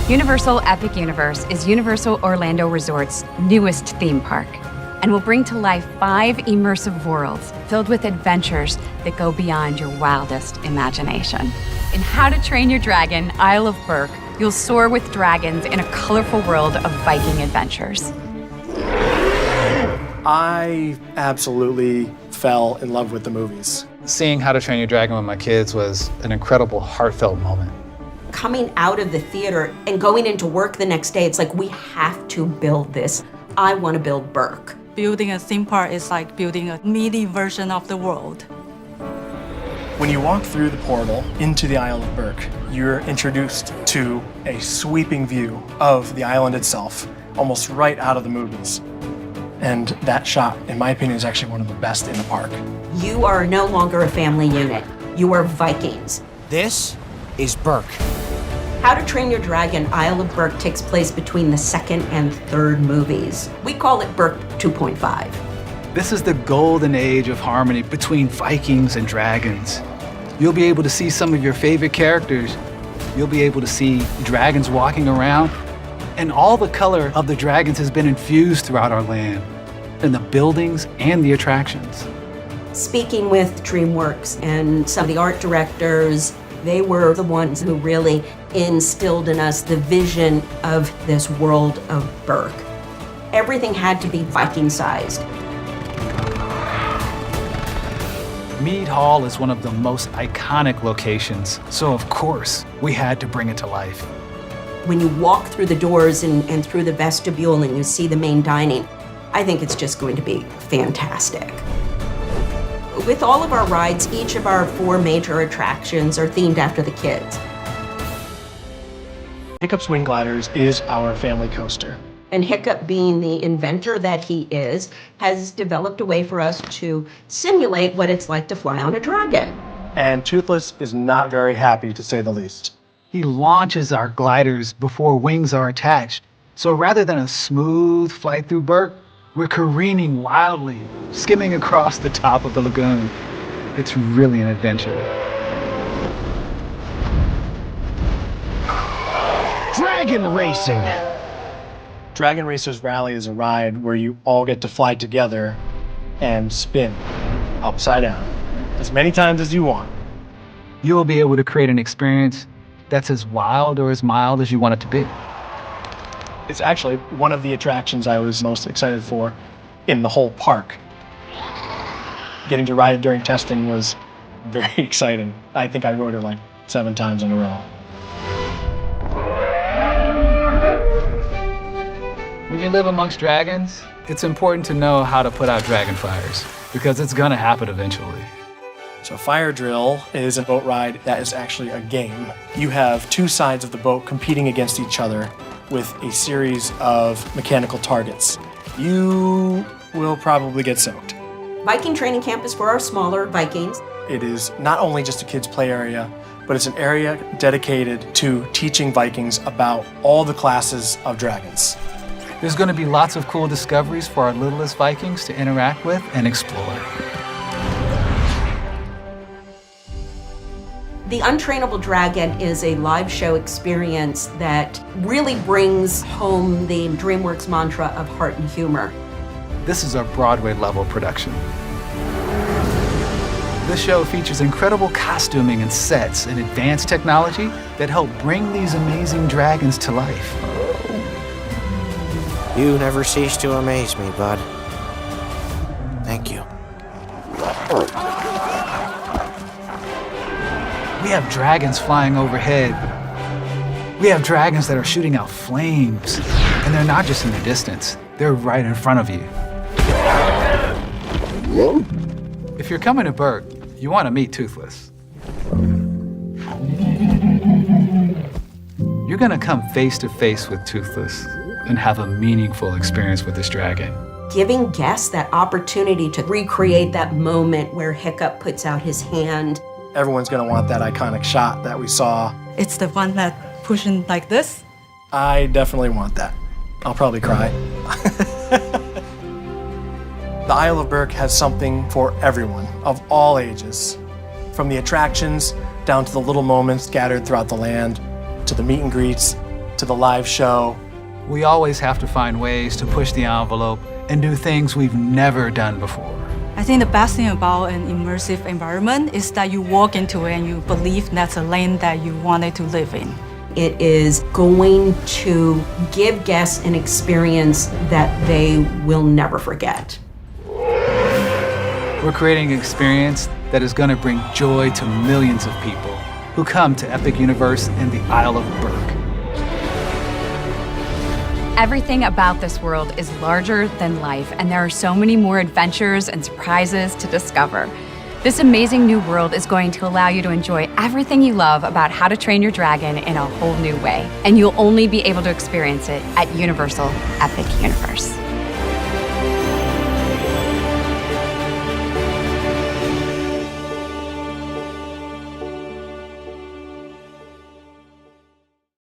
Universal Epic Universe is Universal Orlando Resort's newest theme park and will bring to life 5 immersive worlds filled with adventures that go beyond your wildest imagination. In How to Train Your Dragon, Isle of Berk, you'll soar with dragons in a colorful world of Viking adventures. I absolutely fell in love with the movies. Seeing How to Train Your Dragon with my kids was an incredible, heartfelt moment. Coming out of the theater and going into work the next day, it's like, we have to build this. I want to build Berk. Building a theme park is like building a mini version of the world. When you walk through the portal into the Isle of Berk, you're introduced to a sweeping view of the island itself, almost right out of the movies. And that shot, in my opinion, is actually one of the best in the park. You are no longer a family unit. You are Vikings. This is Berk. How to Train Your Dragon, Isle of Berk takes place between the second and third movies. We call it Berk 2.5. This is the golden age of harmony between Vikings and dragons. You'll be able to see some of your favorite characters. You'll be able to see dragons walking around. And all the color of the dragons has been infused throughout our land, in the buildings and the attractions. Speaking with DreamWorks and some of the art directors, they were the ones who really instilled in us the vision of this world of Berk. Everything had to be Viking-sized. Mead Hall is one of the most iconic locations, so of course, we had to bring it to life. When you walk through the doors and through the vestibule and you see the main dining, I think it's just going to be fantastic. With all of our rides, each of our 4 major attractions are themed after the kids. Hiccup's Wing Gliders is our family coaster. And Hiccup, being the inventor that he is, has developed a way for us to simulate what it's like to fly on a dragon. And Toothless is not very happy, to say the least. He launches our gliders before wings are attached. So rather than a smooth flight through Berk, we're careening wildly, skimming across the top of the lagoon. It's really an adventure. Dragon racing. Dragon Racers Rally is a ride where you all get to fly together and spin upside down as many times as you want. You'll be able to create an experience that's as wild or as mild as you want it to be. It's actually one of the attractions I was most excited for in the whole park. Getting to ride it during testing was very exciting. I think I rode it like 7 times in a row. When you live amongst dragons, it's important to know how to put out dragon fires, because it's gonna happen eventually. So Fyre Drill is a boat ride that is actually a game. You have 2 sides of the boat competing against each other with a series of mechanical targets. You will probably get soaked. Viking Training Camp is for our smaller Vikings. It is not only just a kids' play area, but it's an area dedicated to teaching Vikings about all the classes of dragons. There's gonna be lots of cool discoveries for our littlest Vikings to interact with and explore. The Untrainable Dragon is a live show experience that really brings home the DreamWorks mantra of heart and humor. This is a Broadway-level production. This show features incredible costuming and sets and advanced technology that help bring these amazing dragons to life. You never cease to amaze me, bud. Thank you. We have dragons flying overhead. We have dragons that are shooting out flames. And they're not just in the distance, they're right in front of you. If you're coming to Berk, you want to meet Toothless. You're gonna come face to face with Toothless and have a meaningful experience with this dragon. Giving guests that opportunity to recreate that moment where Hiccup puts out his hand. Everyone's gonna want that iconic shot that we saw. It's the one that pushing like this. I definitely want that. I'll probably cry. The Isle of Berk has something for everyone, of all ages. From the attractions, down to the little moments scattered throughout the land, to the meet and greets, to the live show. We always have to find ways to push the envelope and do things we've never done before. I think the best thing about an immersive environment is that you walk into it and you believe that's a lane that you wanted to live in. It is going to give guests an experience that they will never forget. We're creating an experience that is going to bring joy to millions of people who come to Epic Universe in the Isle of Berk. Everything about this world is larger than life, and there are so many more adventures and surprises to discover. This amazing new world is going to allow you to enjoy everything you love about How to Train Your Dragon in a whole new way. And you'll only be able to experience it at Universal Epic Universe.